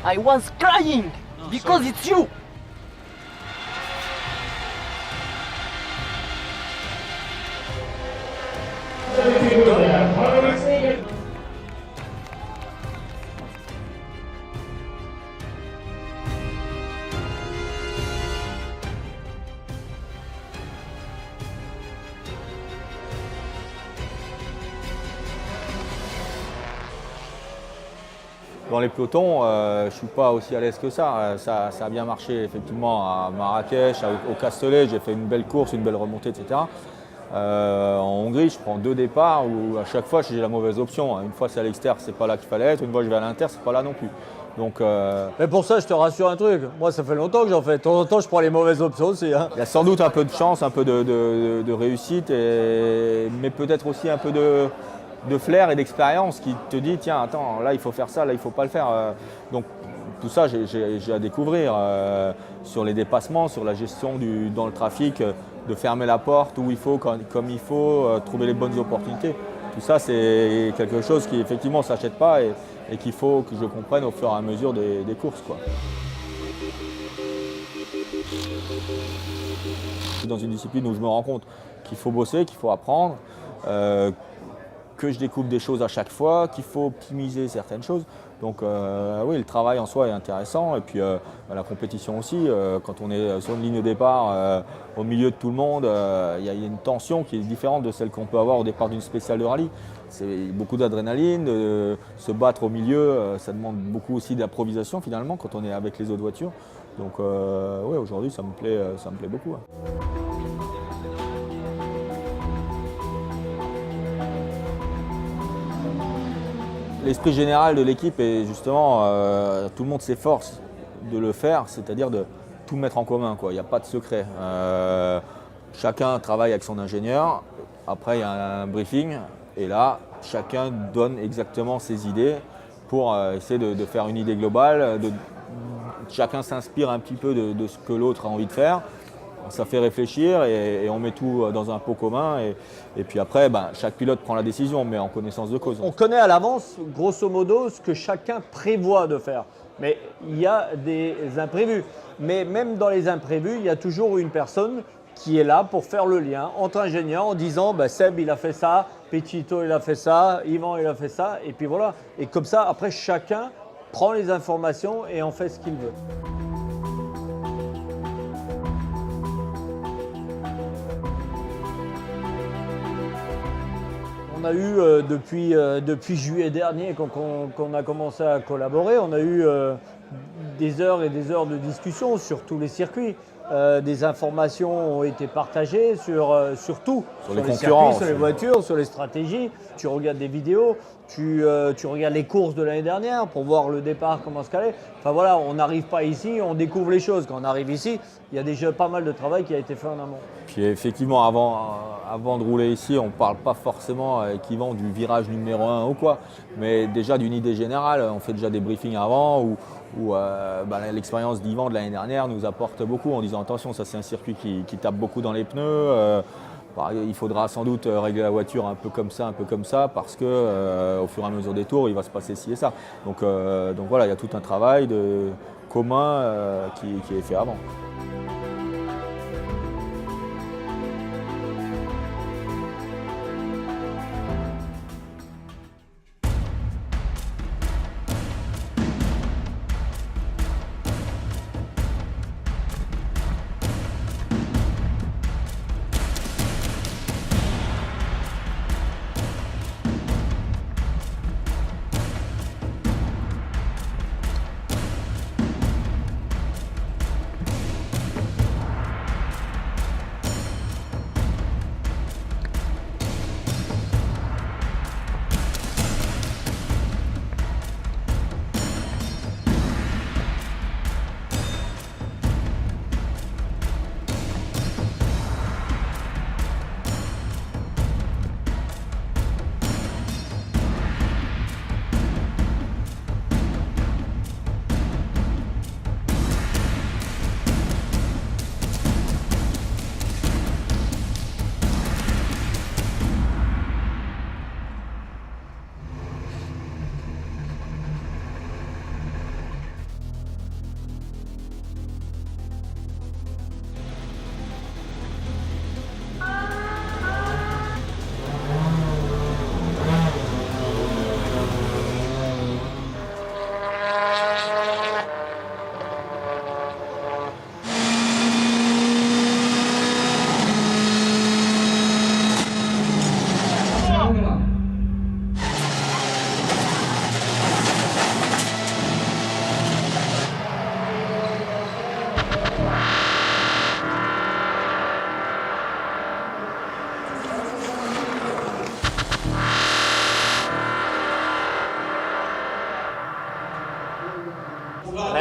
I was crying because it's you. Dans les pelotons, je ne suis pas aussi à l'aise que ça. Ça a bien marché effectivement à Marrakech, au Castellet, j'ai fait une belle course, une belle remontée, etc. En Hongrie, je prends 2 départs où à chaque fois j'ai la mauvaise option. Une fois c'est à l'extérieur, c'est pas là qu'il fallait être. Une fois je vais à l'intérieur, c'est pas là non plus. Donc, Mais pour ça, je te rassure un truc. Moi, ça fait longtemps que j'en fais. De temps en temps, je prends les mauvaises options aussi. Hein. il y a sans doute un peu de chance, un peu de réussite, mais peut-être aussi un peu de flair et d'expérience qui te dit tiens, attends, là il faut faire ça, là il ne faut pas le faire. Donc tout ça, j'ai à découvrir sur les dépassements, sur la gestion dans le trafic, de fermer la porte où il faut, comme il faut, trouver les bonnes opportunités. Tout ça, c'est quelque chose qui effectivement ne s'achète pas et qu'il faut que je comprenne au fur et à mesure des courses, quoi. Dans une discipline où je me rends compte qu'il faut bosser, qu'il faut apprendre, que je découvre des choses à chaque fois, qu'il faut optimiser certaines choses. Donc oui, le travail en soi est intéressant et puis la compétition aussi. Quand on est sur une ligne de départ, au milieu de tout le monde, il y a une tension qui est différente de celle qu'on peut avoir au départ d'une spéciale de rallye. C'est beaucoup d'adrénaline, se battre au milieu, ça demande beaucoup aussi d'improvisation finalement quand on est avec les autres voitures. Donc oui, aujourd'hui ça me plaît beaucoup. Ouais. L'esprit général de l'équipe est justement, tout le monde s'efforce de le faire, c'est-à-dire de tout mettre en commun, quoi. Il n'y a pas de secret. Chacun travaille avec son ingénieur, après il y a un briefing, et là, chacun donne exactement ses idées pour essayer de faire une idée globale. Chacun s'inspire un petit peu de ce que l'autre a envie de faire. Ça fait réfléchir et on met tout dans un pot commun et puis après, chaque pilote prend la décision, mais en connaissance de cause. On connaît à l'avance, grosso modo, ce que chacun prévoit de faire. Mais il y a des imprévus. Mais même dans les imprévus, il y a toujours une personne qui est là pour faire le lien entre ingénieurs en disant Seb il a fait ça, Petito il a fait ça, Yvan il a fait ça, et puis voilà. Et comme ça, après chacun prend les informations et en fait ce qu'il veut. On a eu depuis juillet dernier, quand on a commencé à collaborer, on a eu des heures et des heures de discussion sur tous les circuits. Des informations ont été partagées sur tout, sur les circuits, concurrents, sur les voitures, sur les stratégies. Tu regardes des vidéos, tu regardes les courses de l'année dernière pour voir le départ, comment se caler. Enfin voilà, on n'arrive pas ici, on découvre les choses. Quand on arrive ici, il y a déjà pas mal de travail qui a été fait en amont. Puis effectivement, avant de rouler ici, on ne parle pas forcément avec Yvan du virage numéro 1 ou quoi, mais déjà d'une idée générale. On fait déjà des briefings avant où l'expérience d'Yvan de l'année dernière nous apporte beaucoup en disant attention, ça c'est un circuit qui tape beaucoup dans les pneus. Il faudra sans doute régler la voiture un peu comme ça, parce que au fur et à mesure des tours, il va se passer ci et ça. Donc voilà, il y a tout un travail commun qui est fait avant.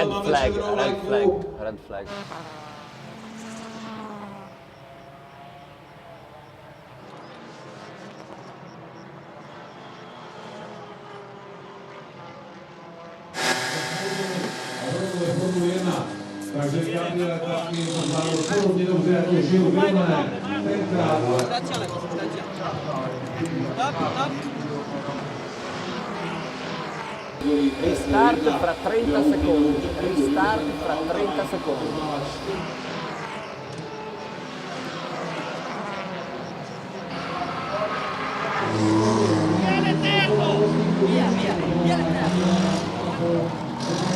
Red flag, red flag, red flag. Formule 1. Takže Gabriel Klasný to zvládl podobně dobře jako Gilles Villeneuve. Tenkrát. Restart fra 30 secondi. Restart fra 30 secondi.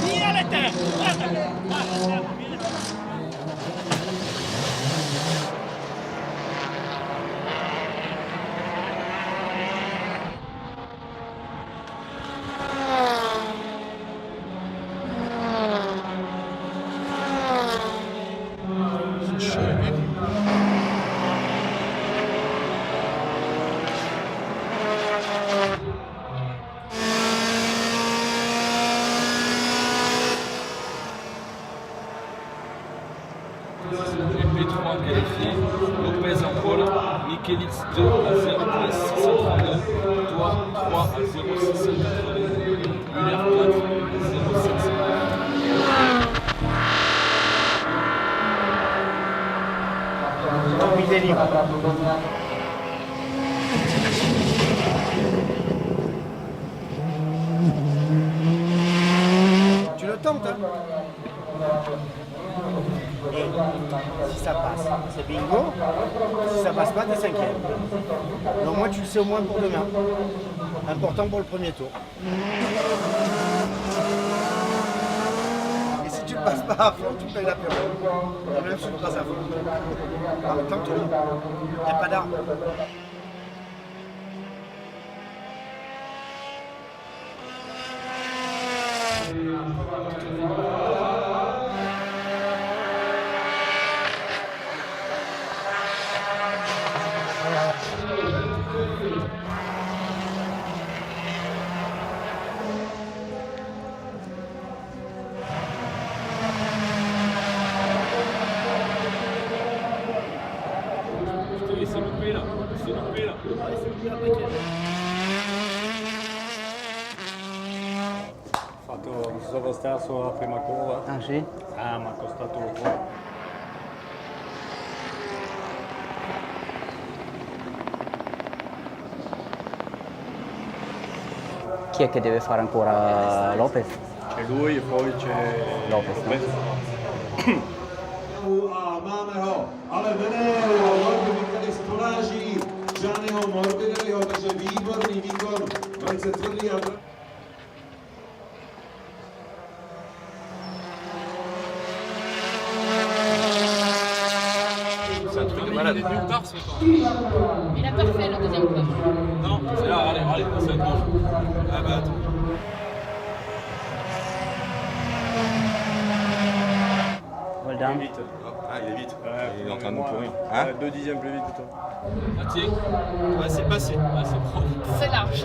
Via le terre! Guarda! P3 qualifié, Lopez en pole, Mikelitz 2 à 0.632, toi 3 à 0.682, Muller 4 à 0.700. Non, il est libre. Tu le tentes, hein? Et si ça passe, c'est bingo. Si ça passe pas, t'es cinquième. Mais au moins, tu le sais au moins pour demain. Important pour le premier tour. Et si tu le passes pas à fond, tu payes l'apéro. Et même si tu le passes à fond. En même temps, il n'y a pas d'arme. C'est loupé là, c'est loupé là. Fatto, sono stato la prima curva. Ah sì? Ah, mi ha costato un po'. Chi è che deve fare ancora Lopez? C'è lui e poi c'è Lopez, no? A máme ho, ale Venero, Morgan tady stolaží, Gianniho Morbidelliho, takže výborný výkon, velice tvrdý a C'est un truc de malade. Il a parfait le deuxième coup. Non, c'est là, allez, ça va être bon. Ah bah attends. Well done. Ah, il est vite. il est en train de nous pourrir. Hein 2 dixièmes plus vite que toi. Ah tiens, ouais, c'est passé, ouais, c'est propre. C'est large.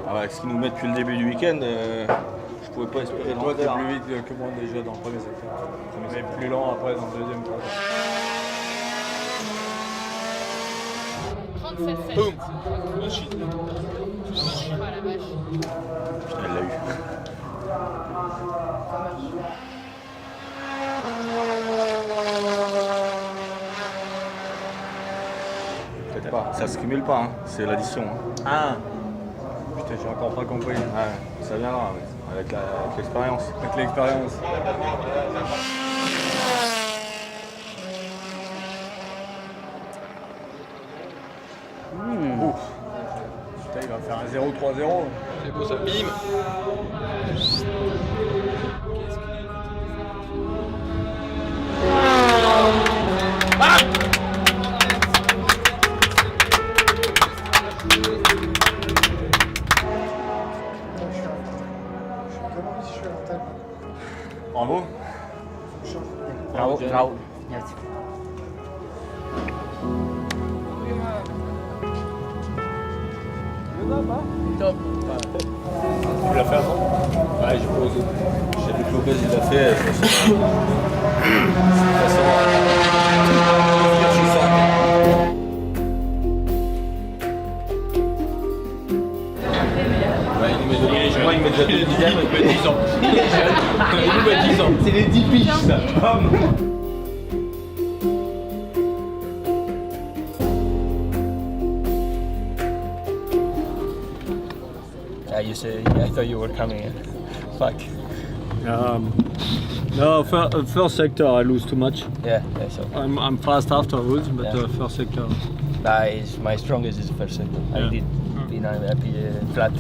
Ah, avec ce qu'ils nous mettent depuis le début du week-end, je pouvais pas espérer Toi, t'es l'enfer. plus vite que moi déjà dans le premier secteur. Mais plus lent après dans le deuxième. 37-7. Boum. Machine. Oh la vache. Putain, elle l'a eu. Peut-être pas, ça se cumule pas, hein. C'est l'addition. Hein. Ah putain, j'ai encore pas compris. Ouais, ça viendra ouais. Avec l'expérience. Avec l'expérience. Putain, il va faire un 0-3-0. C'est beau ça, bim. Bravo. Bravo, bravo. Grazie. Là-bas. top. Tu l'as fait avant? Ouais, j'ai pas osé. J'ai vu que Lopez il l'a fait. Je me suis dit, de toute façon, je suis ça. Ouais, il nous met je crois qu'il met déjà 2 dixièmes. Il met 10 ans. Il est jeune. Il met 10 ans. C'est les 10 piges ça. I thought you were coming. Fuck. No, first sector I lose too much. Yeah, so. I'm fast afterwards, but Yeah. first sector. My strongest is the first sector. I did flat.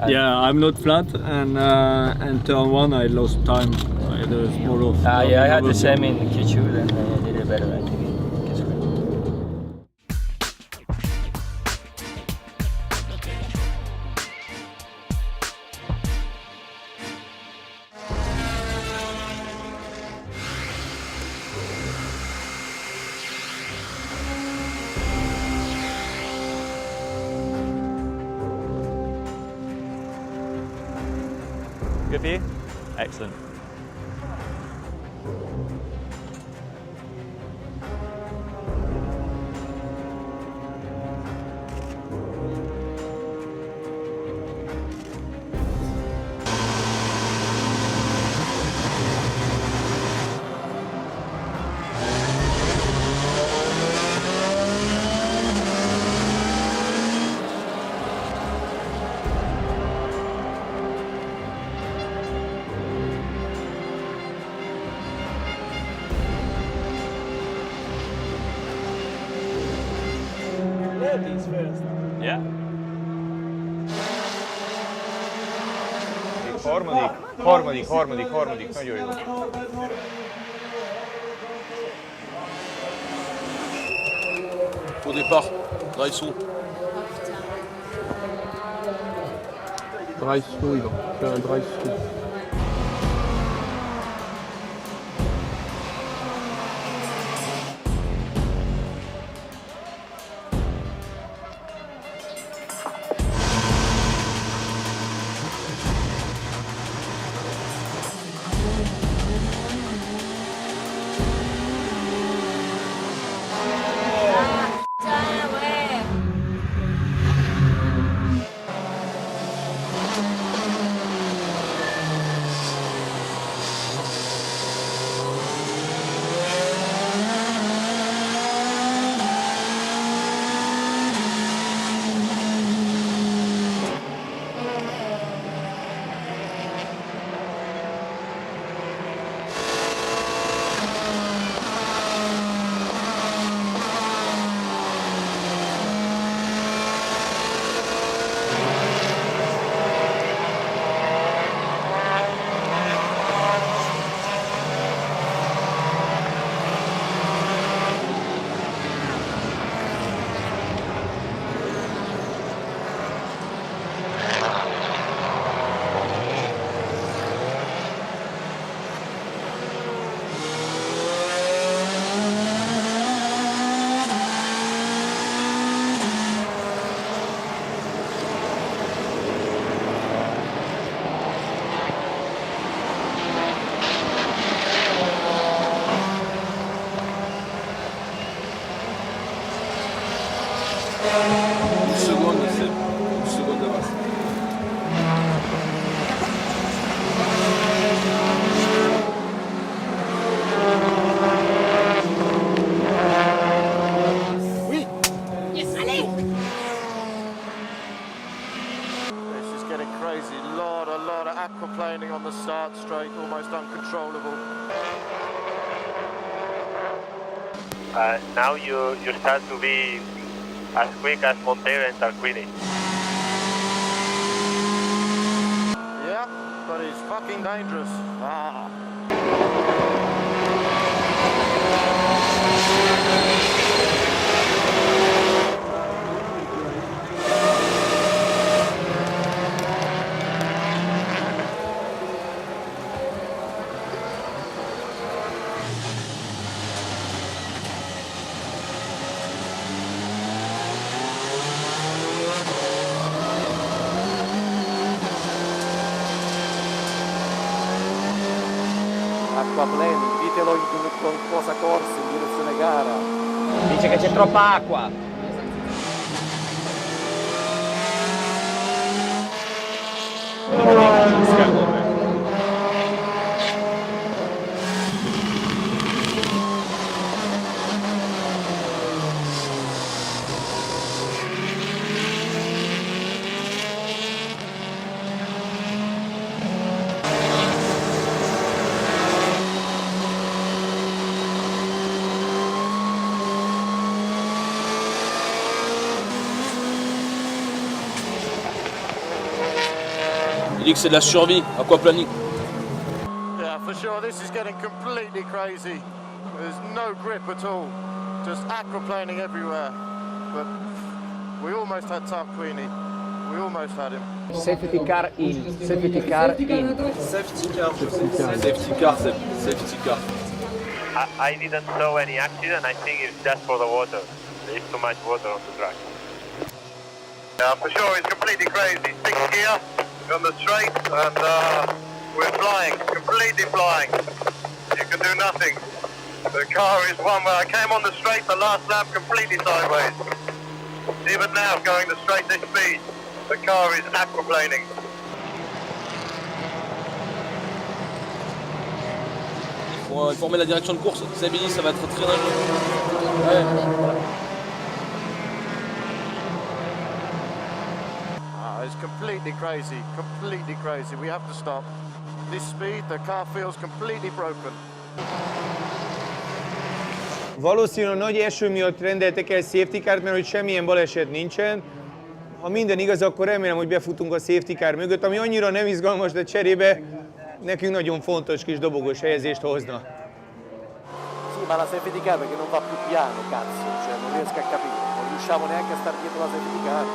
Yeah, I'm not flat, and turn one I lost time. I had a small off. I had the same in Q2 and I did it better I think in Q3. Good for you? Excellent. Yeah. Hormodik, nagyon jó. Au départ, drive through. Drive through, il va faire un drive through. Une seconde, c'est une seconde d'avance. Yes, allez! It's just getting crazy. A lot of aquaplaning on the start straight, almost uncontrollable. Now you start to be as quick as Montero and Tarquini. Yeah, but it's fucking dangerous. Aquaplaning, ditelo con cosa corsi in direzione gara. Dice che c'è troppa acqua. Il dit que c'est de la survie, aquaplaning. Yeah, for sure, this is getting completely crazy. There's no grip at all, just aquaplaning everywhere. But we almost had Tarquini. We almost had him. Safety car in, safety car in. Safety car, safety car, safety car. I didn't saw any accident. I think it's just for the water. There's too much water on the track. Yeah, for sure, it's completely crazy. 6th gear on the straight, and we're flying, completely flying. You can do nothing. The car is one where I came on the straight, the last lap completely sideways. Even now, going the straight this speed, the car is aquaplaning. Il faut informer la direction de course. Sabini, ça va être très dangereux. Ouais. It's completely crazy. We have to stop. This speed, the car feels completely broken. Valószínűleg nagy eső miatt rendeltek el safety car-t, mert hogy semmilyen baleset nincsen. Ha minden igaz, akkor remélem, hogy befutunk a safety car mögött, ami annyira nem izgalmas, de cserébe nekünk nagyon fontos kis dobogós helyezést hozna. Sì, ma la safety car perché non va più piano, cazzo, cioè non riesco a capire, non riusciamo neanche a stare dietro la safety car.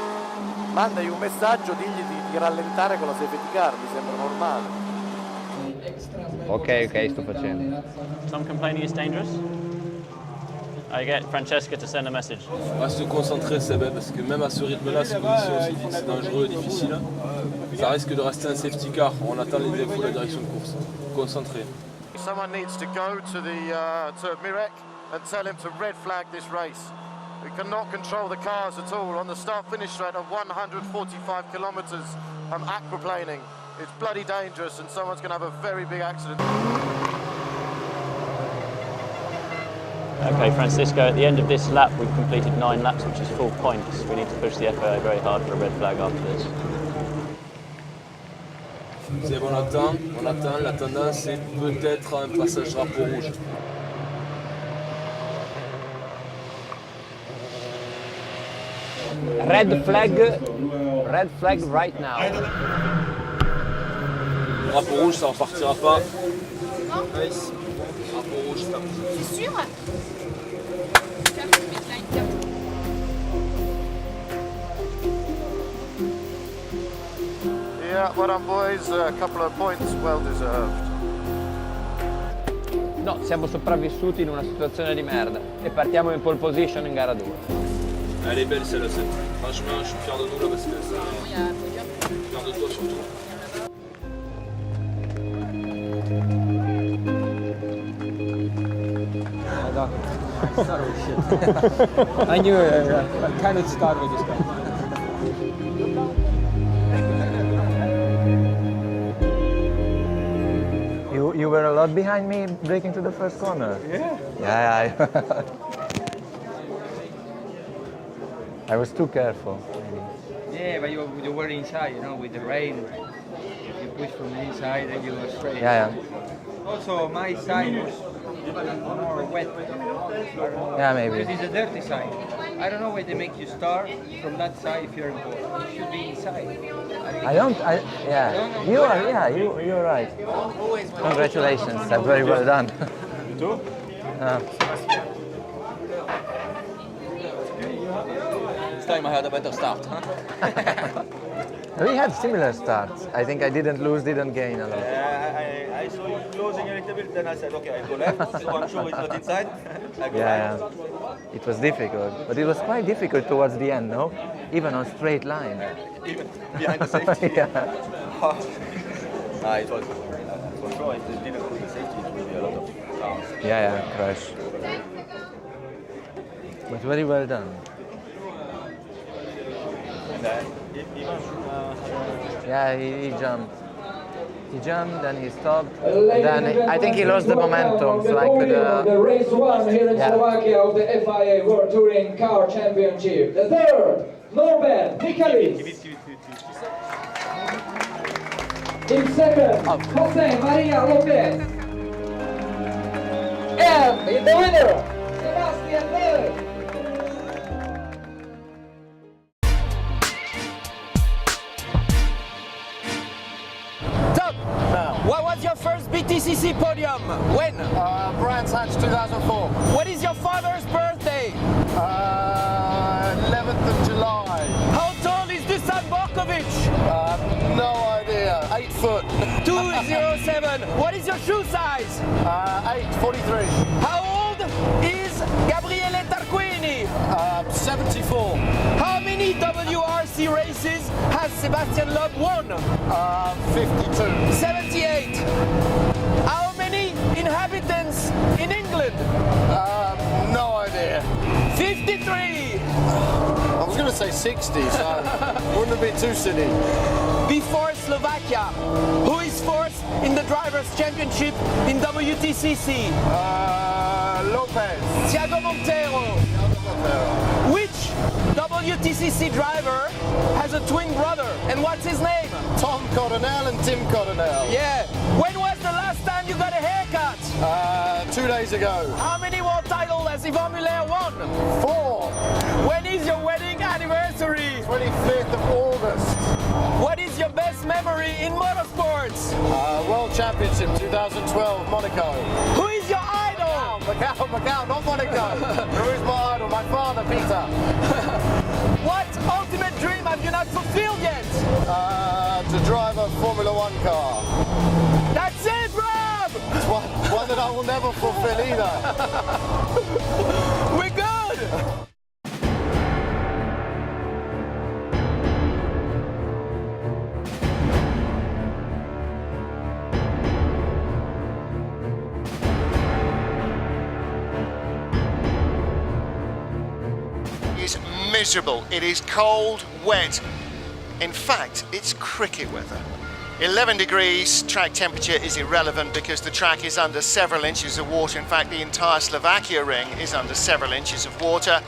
Mandagli un messaggio, digli di rallentare con la safety car, mi sembra normale. Ok, sto facendo. Some complaining it's dangerous. I get Francesca to send a message. On va se concentrer, Seb, parce que même à ce rythme-là, ces conditions aussi c'est dangereux et difficile, ça risque de rester un safety car. On attend les infos de la direction de course. Concentré. Someone needs to go to Mirek and tell him to red flag this race. We cannot control the cars at all on the start-finish straight of 145 kilometers. I'm aquaplaning. It's bloody dangerous and someone's going to have a very big accident. Okay, Francisco, at the end of this lap, we've completed 9 laps, which is full points. We need to push the FIA very hard for a red flag after this. C'est bon, on attend. La tendance, c'est peut-être un passage drapeau rouge. Red flag right now. Drapeau rouge, ça repartira pas. Non. Drapeau rouge, stop. C'est sûr? Yeah, well done boys, a couple of points well deserved. No, siamo sopravvissuti in una situazione di merda e partiamo in pole position in gara 2. Elle est belle celle-là, franchement, je suis fier de nous là parce que ça. Fier de toi surtout. I knew I kind of started with this guy. You were a lot behind me breaking to the first corner. Yeah, I was too careful. Maybe. Yeah, but you were inside, you know, with the rain. You pushed from the inside and you were straight. Yeah. Also, my side was more wet. Yeah, maybe. Because it's a dirty side. I don't know why they make you start from that side if you're in pole. You should be inside. You're right. Congratulations, that's very well done. You too? This time I had a better start, huh? We had similar starts. I think I didn't lose, didn't gain a lot. I saw you closing a little bit, then I said, okay, I go left, so I'm sure it's not inside. I go right. It was difficult, but it was quite difficult towards the end, no? Even on straight line. Even behind the safety? Yeah. It was for sure, if they didn't put the safety, it would be a lot of cars. Yeah, crash. But very well done. And even Yeah, he jumped. He jumped, then he stopped, and then I think he lost the momentum, so I could... the race one here in Slovakia of the FIA World Touring Car Championship. The third, Norbert Mikalis. In second, Jose Maria Lopez. And in the winner, Sebastian Loeb. What was your first BTCC podium? When? Brands Hatch 2004. What is your father's birthday? 11th of July. How tall is Dusan Borkovic? No idea. 8 foot. 207. What is your shoe size? 8'43". How old is Gabriele Tarquini? 74. How many WRC races has Sebastian Loeb won? 52. 78. How many inhabitants in England? No idea. 53. I was going to say 60, so wouldn't have been too silly. Before Slovakia, who is fourth in the Drivers' Championship in WTCC? Lopez. Thiago Monteiro. Which WTCC driver has a twin brother, and what's his name? Tom Coronel and Tim Coronel. Yeah. When was the last time you got a haircut? 2 days ago. How many world titles has Yvon Muller won? 4. When is your wedding anniversary? 25th of August. What is your best memory in motorsports? World Championship 2012, Monaco. Who is your idol? Macau, not Monaco. Who is my idol? My father, Peter. What ultimate dream have you not fulfilled yet? To drive a Formula 1 car. That's it, Rob! It's one that I will never fulfill either. We're good! Miserable. It is cold, wet. In fact, it's cricket weather. 11 degrees, track temperature is irrelevant because the track is under several inches of water. In fact, the entire Slovakia ring is under several inches of water,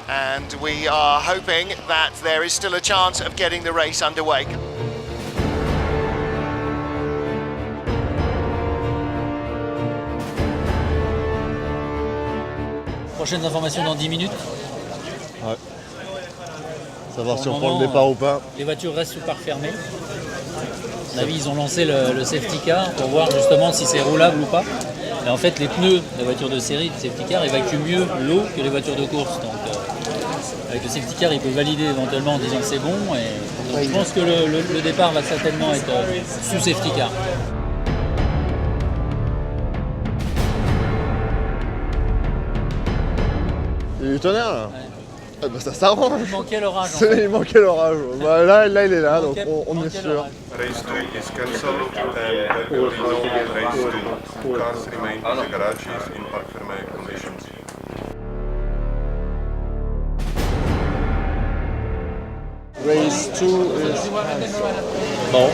and we are hoping that there is still a chance of getting the race underway. Prochaines informations dans 10 minutes. Ouais. Savoir si on prend le départ ou pas. Les voitures restent sous pare fermé. À mon avis, ils ont lancé le safety car pour voir justement si c'est roulable ou pas. Et en fait, les pneus des voitures de série, le safety car, évacuent mieux l'eau que les voitures de course. Donc, avec le safety car, il peut valider éventuellement en disant que c'est bon. Et donc, je pense que le départ va certainement être sous safety car. Il y a du tonnerre là. Ouais. Ah bah ça s'arrange. Il manquait l'orage. Il manquait l'orage. Bah, là il est là, donc on est sûr. Race 2 is cancelled and there will be no race 2. Cars remain in the garages in parc fermé conditions. Race 2 is cancelled. Bon,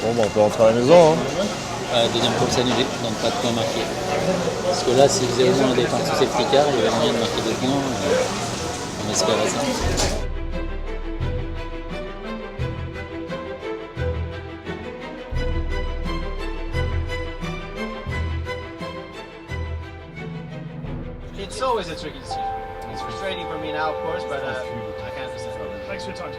on peut rentrer à la maison. Hein. Deuxième course annulée, donc pas de points marqués. Parce que là, s'il faisait au moins des départ sous safety car, il y avait moyen de marquer 2 points. On espérait ça. It's always a tricky decision. It's frustrating for me now, of course, but I can't understand. Thanks for your time.